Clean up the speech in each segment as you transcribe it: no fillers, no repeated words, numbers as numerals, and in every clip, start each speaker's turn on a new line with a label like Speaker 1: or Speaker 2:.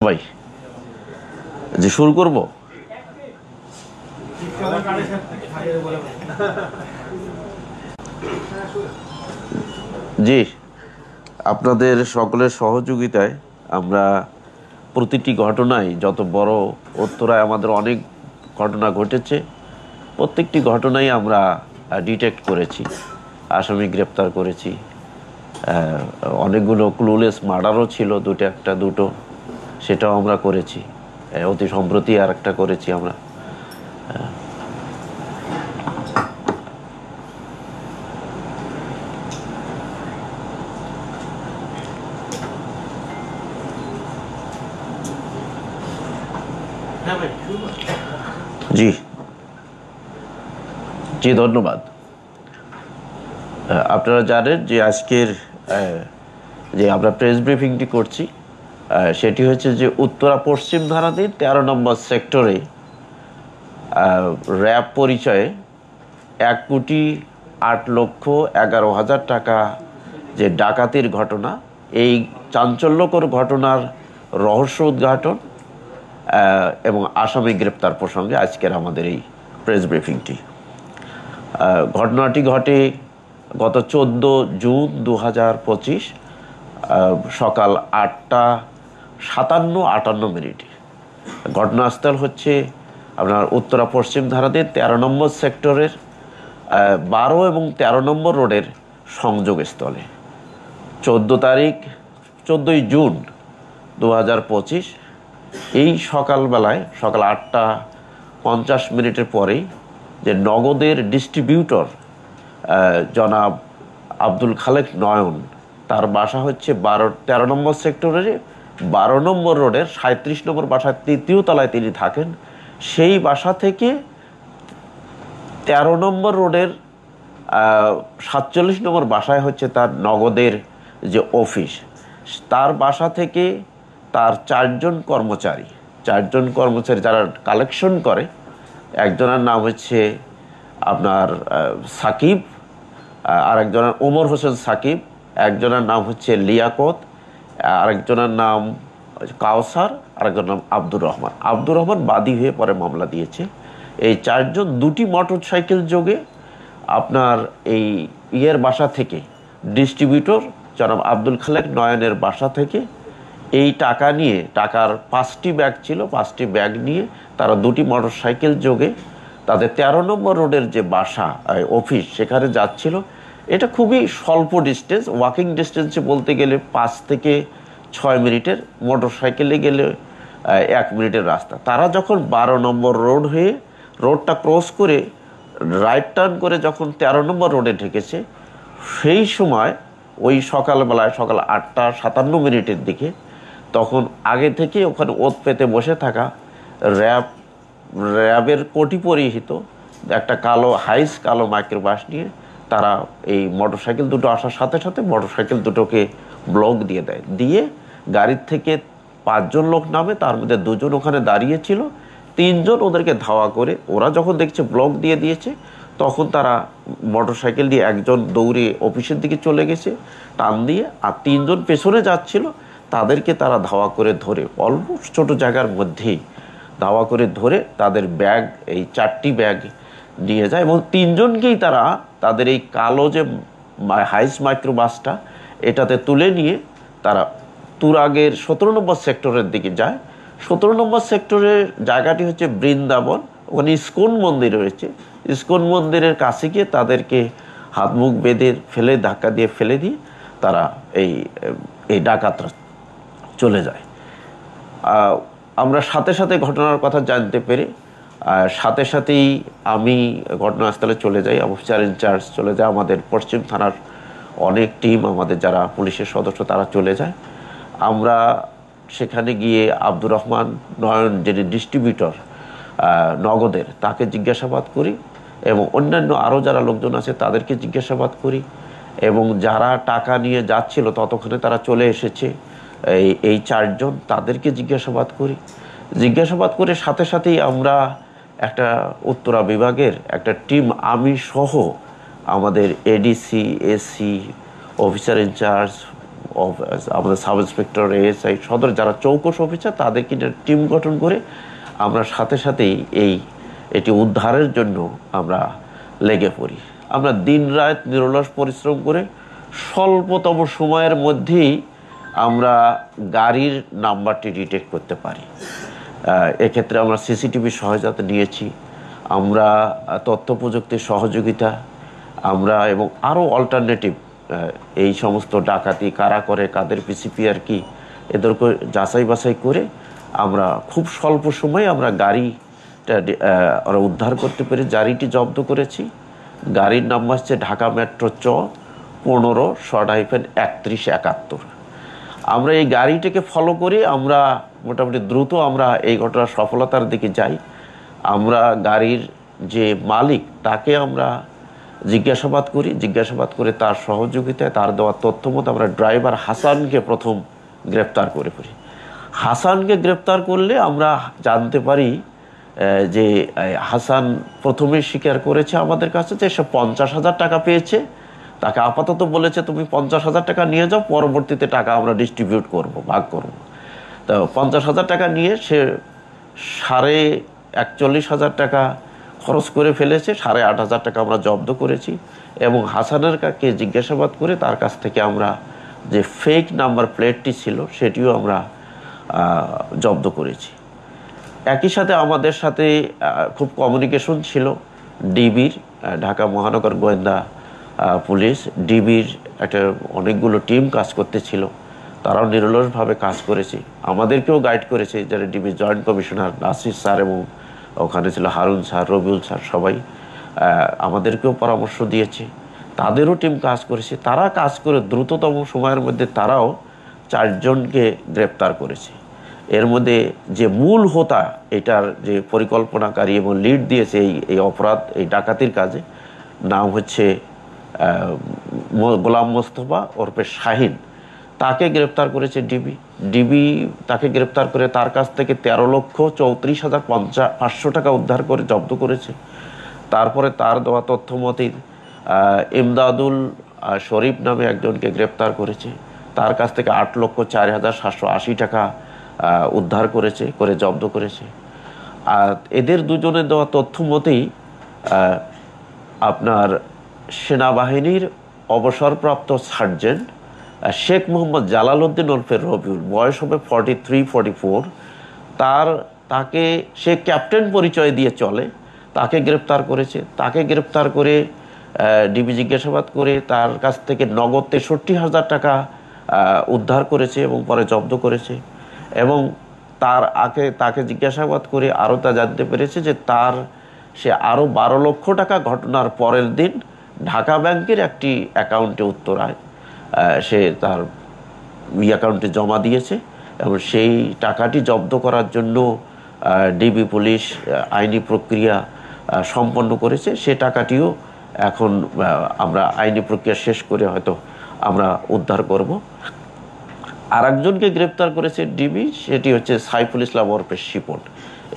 Speaker 1: ভাই যে শুরু করব। জি, আপনাদের সকলের সহযোগিতায় আমরা প্রতিটি ঘটনায়, যত বড় উত্তরায় আমাদের অনেক ঘটনা ঘটেছে, প্রত্যেকটি ঘটনাই আমরা ডিটেক্ট করেছি, আসামি গ্রেপ্তার করেছি। অনেকগুলো ক্লুলেস মার্ডারও ছিল, দুটো সেটাও আমরা করেছি। অতি সম্প্রতি আর একটা করেছি আমরা। জি জি, ধন্যবাদ। আপনারা জানেন যে আজকের যে আমরা প্রেস ব্রিফিংটি করছি, সেটি হচ্ছে যে উত্তরা পশ্চিম ধারাধীন 13 নম্বর সেক্টরে র্যাব পরিচয়ে 1,08,11,000 টাকা যে ডাকাতির ঘটনা, এই চাঞ্চল্যকর ঘটনার রহস্য উদ্ঘাটন এবং আসামি গ্রেপ্তার প্রসঙ্গে আজকের আমাদের এই প্রেস ব্রিফিংটি। ঘটনাটি ঘটে গত 14 জুন 2025 সকাল 8টা 57-58 মিনিটে। ঘটনাস্থল হচ্ছে আপনার উত্তরা পশ্চিম ধারাধীন 13 নম্বর সেক্টরের 12 এবং 13 নম্বর রোডের সংযোগস্থলে। 14ই জুন 2025 এই সকালবেলায়, সকাল 8টা 50 পরেই যে নগদের ডিস্ট্রিবিউটর জনাব আব্দুল খালেক নয়ন, তার বাসা হচ্ছে 13 নম্বর সেক্টরের 12 নম্বর রোডের 37 নম্বর বাসার 3য় তলায় তিনি থাকেন। সেই বাসা থেকে 13 নম্বর রোডের 47 নম্বর বাসায় হচ্ছে তার নগদের যে অফিস। তার বাসা থেকে তার 4 জন কর্মচারী যারা কালেকশন করে, একজনের নাম হচ্ছে আপনার সাকিব, আরেকজনের ওমর হোসেন সাকিব, একজনের নাম হচ্ছে লিয়াকত, আরেকজনের নাম কাউসার, আরেকজনের নাম আব্দুর রহমান বাদী হয়ে পরে মামলা দিয়েছে। এই 4 জন 2টি মোটর সাইকেল যোগে আপনার এই বাসা থেকে, ডিস্ট্রিবিউটর জনাব আব্দুল খালেক নয়নের বাসা থেকে এই টাকা নিয়ে, টাকার 5টি ব্যাগ ছিল, 5টি ব্যাগ নিয়ে তারা 2টি মোটর সাইকেল যোগে তাদের 13 নম্বর রোডের যে বাসা অফিস সেখানে যাচ্ছিল। এটা খুবই স্বল্প ডিস্টেন্স, ওয়াকিং ডিস্টেন্সে বলতে গেলে 5 থেকে 6 মিনিটের, মোটর সাইকেলে গেলে 1 মিনিটের রাস্তা। তারা যখন 12 নম্বর রোড হয়ে রোডটা ক্রস করে রাইট টার্ন করে যখন 13 নম্বর রোডে ঢেকেছে, সেই সময় ওই সকালবেলায়, সকাল 8টা 57 দিকে, তখন আগে থেকে ওখানে ওত পেতে বসে থাকা র্যাবের কোটি পরিহিত একটা কালো মাইক্রোবাস নিয়ে তারা এই মোটরসাইকেল দুটো আসার সাথে সাথে মোটরসাইকেল দুটোকে ব্লক দিয়ে দেয়। দিয়ে গাড়ির থেকে 5 জন লোক নামে, তার মধ্যে 2 জন ওখানে দাঁড়িয়েছিল, 3 জন ওদেরকে ধাওয়া করে, ওরা যখন দেখছে ব্লক দিয়ে দিয়েছে, তখন তারা মোটরসাইকেল দিয়ে একজন দৌড়ে অফিসের দিকে চলে গেছে টান দিয়ে, আর 3 জন পেছনে যাচ্ছিল, তাদেরকে তারা ধাওয়া করে ধরে, অল্প ছোট জায়গার মধ্যেই ধাওয়া করে ধরে তাদের ব্যাগ, এই 4টি ব্যাগ নিয়ে যায় এবং 3 জনকেই তারা তাদের এই কালো যে হাইস মাইক্রোবাসটা, এটাতে তুলে নিয়ে তারা তুরাগের 17 নম্বর সেক্টরের দিকে যায়। 17 নম্বর সেক্টরের জায়গাটি হচ্ছে বৃন্দাবন, ওখানে ইস্কন মন্দির রয়েছে। ইস্কন মন্দিরের কাছে গিয়ে তাদেরকে হাত মুখ বেঁধে ধাক্কা দিয়ে ফেলে দিয়ে তারা এই ডাকাতরা চলে যায়। আমরা সাথে সাথে ঘটনার কথা জানতে পেরে সাথে সাথেই আমি ঘটনাস্থলে চলে যাই, অফিসার ইনচার্জ চলে যায়, আমাদের পশ্চিম থানার অনেক টিম, আমাদের যারা পুলিশের সদস্য তারা চলে যায়। আমরা সেখানে গিয়ে আব্দুর রহমান নয়ন, যিনি ডিস্ট্রিবিউটর নগদের, তাকে জিজ্ঞাসাবাদ করি এবং অন্যান্য আরও যারা লোকজন আছে তাদেরকে জিজ্ঞাসাবাদ করি, এবং যারা টাকা নিয়ে যাচ্ছিল ততক্ষণে তারা চলে এসেছে এই 4 জন, তাদেরকে জিজ্ঞাসাবাদ করি। জিজ্ঞাসাবাদ করে সাথে সাথেই আমরা একটা উত্তরা বিভাগের একটা টিম, আমি সহ আমাদের এডিসি, এসি, অফিসার ইনচার্জ, আমাদের সাব ইন্সপেক্টর, এএসআই, সদর যারা চৌকস অফিসার, তাদেরকে টিম গঠন করে আমরা সাথে সাথেই এটি উদ্ধারের জন্য আমরা লেগে পড়ি। আমরা দিন রাত নিরলস পরিশ্রম করে স্বল্পতম সময়ের মধ্যেই আমরা গাড়ির নাম্বারটি ডিটেক্ট করতে পারি। এক্ষেত্রে আমরা সিসিটিভি সহায়তা নিয়েছি, আমরা তথ্য প্রযুক্তির সহযোগিতা, আমরা এবং আরও অল্টারনেটিভ এই সমস্ত ডাকাতি কারা করে, কাদের পিসিপিআর কি, এদেরকে যাচাই বাছাই করে আমরা খুব স্বল্প সময়ে আমরা গাড়িটা উদ্ধার করতে পেরে গাড়িটি জব্দ করেছি। গাড়ির নাম্বার হচ্ছে ঢাকা মেট্রো চ 15/3171। আমরা এই গাড়িটাকে ফলো করে আমরা মোটামুটি দ্রুত আমরা এই ঘটনার সফলতার দিকে যাই। আমরা গাড়ির যে মালিক তাকে আমরা জিজ্ঞাসাবাদ করি, জিজ্ঞাসাবাদ করে তার সহযোগিতায় তার দেওয়া তথ্য মতো আমরা ড্রাইভার হাসানকে প্রথম গ্রেপ্তার করে ফেলি। হাসানকে গ্রেপ্তার করলে আমরা জানতে পারি যে হাসান প্রথমে স্বীকার করেছে আমাদের কাছে যে সে 50,000 টাকা পেয়েছে। তাকে আপাতত বলেছে তুমি 50,000 টাকা নিয়ে যাও, পরবর্তীতে টাকা আমরা ডিস্ট্রিবিউট করব, ভাগ করব। তো 50,000 টাকা নিয়ে সে 41,500 টাকা খরচ করে ফেলেছে। 8,500 টাকা আমরা জব্দ করেছি এবং হাসানের কাছে জিজ্ঞাসাবাদ করে তার কাছ থেকে আমরা যে ফেক নাম্বার প্লেটটি ছিল সেটিও আমরা জব্দ করেছি। একই সাথে আমাদের সাথে খুব কমিউনিকেশন ছিল ডিবির, ঢাকা মহানগর গোয়েন্দা পুলিশ, ডিবির একটা অনেকগুলো টিম কাজ করতেছিল। তারাও নিরলসভাবে কাজ করেছে, আমাদেরকেও গাইড করেছে, যারা ডিবির জয়েন্ট কমিশনার নাসির স্যার এবং ওখানে ছিল হারুন স্যার, রবিউল স্যার, সবাই আমাদেরকেও পরামর্শ দিয়েছে। তাদেরও টিম কাজ করেছে। তারা কাজ করে দ্রুততম সময়ের মধ্যে তারাও 4 জনকে গ্রেপ্তার করেছে। এর মধ্যে যে মূল হোতা, এটার যে পরিকল্পনাকারী এবং লিড দিয়েছে এই অপরাধ, এই ডাকাতির কাজে, নাম হচ্ছে গোলাম মোস্তফা ওরফে শাহিন। তাকে গ্রেপ্তার করেছে ডিবি। তাকে গ্রেপ্তার করে তার কাছ থেকে 13,34,500 টাকা উদ্ধার করে জব্দ করেছে। তারপরে তার দেওয়া তথ্য মতে ইমদাদুল শরীফ নামে একজনকে গ্রেপ্তার করেছে। তার কাছ থেকে 8,04,780 টাকা উদ্ধার করেছে, করে জব্দ করেছে। আর এদের দুজনের দেওয়া তথ্য মতেই আপনার সেনাবাহিনীর অবসরপ্রাপ্ত সার্জেন্ট শেখ মোহাম্মদ জালাল উদ্দিন ওরফে রবিউল, বয়স হবে 43-44, তাকে সে ক্যাপ্টেন পরিচয় দিয়ে চলে, তাকে গ্রেপ্তার করেছে। তাকে গ্রেপ্তার করে ডিবি জিজ্ঞাসাবাদ করে তার কাছ থেকে নগদ 63,000 টাকা উদ্ধার করেছে এবং পরে জব্দ করেছে। এবং তাকে জিজ্ঞাসাবাদ করে আরও তা জানতে পেরেছে যে সে আরও 12 লক্ষ টাকা ঘটনার পরের দিন ঢাকা ব্যাংকের একটি অ্যাকাউন্টে উত্তরায় সে তার অ্যাকাউন্টে জমা দিয়েছে এবং সেই টাকাটি জব্দ করার জন্য ডিবি পুলিশ আইনি প্রক্রিয়া সম্পন্ন করেছে। সে টাকাটিও এখন আমরা আইনি প্রক্রিয়া শেষ করে হয়তো আমরা উদ্ধার করব। আর একজনকে গ্রেপ্তার করেছে ডিবি, সেটি হচ্ছে সাইফুল ইসলাম ওরফে শিপন।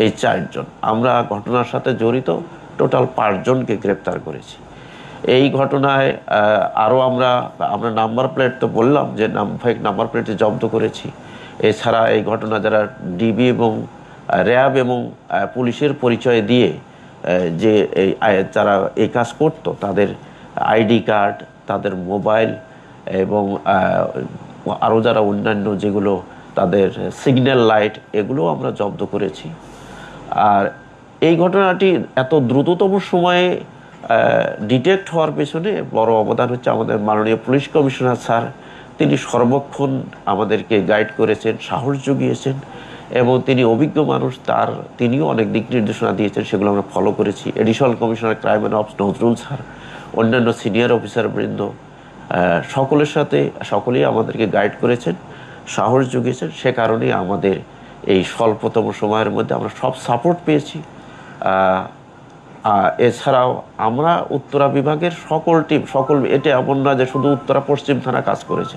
Speaker 1: এই 4 জন আমরা ঘটনার সাথে জড়িত টোটাল 5 জনকে গ্রেপ্তার করেছি। এই ঘটনায় আরও আমরা নাম্বার প্লেট তো বললাম যে ফেক নাম্বার প্লেটে জব্দ করেছি। এছাড়া এই ঘটনা যারা ডিবি এবং র্যাব এবং পুলিশের পরিচয় দিয়ে যে যারা এই কাজ করতো, তাদের আইডি কার্ড, তাদের মোবাইল এবং আরও যারা অন্যান্য যেগুলো তাদের সিগন্যাল লাইট, এগুলো আমরা জব্দ করেছি। আর এই ঘটনাটি এত দ্রুততম সময়ে ডিটেক্ট হওয়ার পেছনে বড় অবদান হচ্ছে আমাদের মাননীয় পুলিশ কমিশনার স্যার। তিনি সর্বক্ষণ আমাদেরকে গাইড করেছেন, সাহস জুগিয়েছেন এবং তিনি অভিজ্ঞ মানুষ, তিনিও অনেক দিক নির্দেশনা দিয়েছেন, সেগুলো আমরা ফলো করেছি। Additional commissioner crime and ops Nazrul sir, অন্যান্য সিনিয়র অফিসার বৃন্দ, সকলেই আমাদেরকে গাইড করেছেন, সাহস জুগিয়েছেন। সে কারণেই আমাদের এই স্বল্পতম সময়ের মধ্যে আমরা সব সাপোর্ট পেয়েছি। এছাড়াও আমরা উত্তরা বিভাগের সকল এটা এমন না যে শুধু উত্তরা পশ্চিম থানা কাজ করেছে,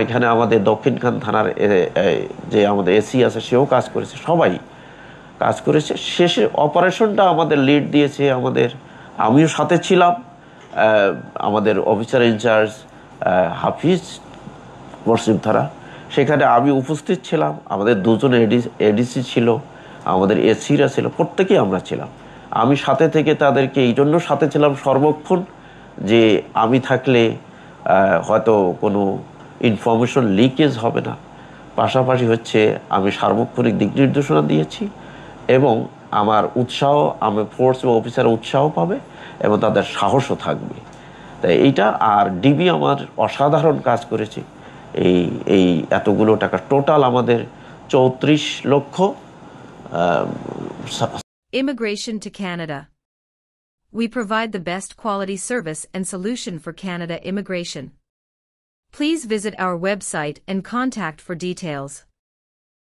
Speaker 1: এখানে আমাদের দক্ষিণখান থানার যে আমাদের এসি আছে সেও কাজ করেছে, সবাই কাজ করেছে। শেষে অপারেশনটা আমাদের লিড দিয়েছে আমিও সাথে ছিলাম, আমাদের অফিসার ইনচার্জ হাফিজ মসজিদধারা। সেখানে আমি উপস্থিত ছিলাম, আমাদের দুজন এডিসি ছিল, আমাদের এসিরা ছিল, প্রত্যেকেই আমরা ছিলাম। আমি সাথে থেকে তাদেরকে এই জন্য সাথে ছিলাম সর্বক্ষণ যে আমি থাকলে হয়তো কোনো ইনফরমেশন লিকেজ হবে না। পাশাপাশি হচ্ছে আমি সার্বক্ষণিক দিক নির্দেশনা দিয়েছি এবং আমার উৎসাহ, আমার ফোর্স বা অফিসার উৎসাহ পাবে এবং তাদের সাহসও থাকবে। তাই এইটা, আর ডিবি আমার অসাধারণ কাজ করেছে। এই এই এতগুলো টাকা টোটাল আমাদের 34 লক্ষ।
Speaker 2: Immigration to Canada. We provide the best quality service and solution for Canada immigration. Please visit our website and contact for details.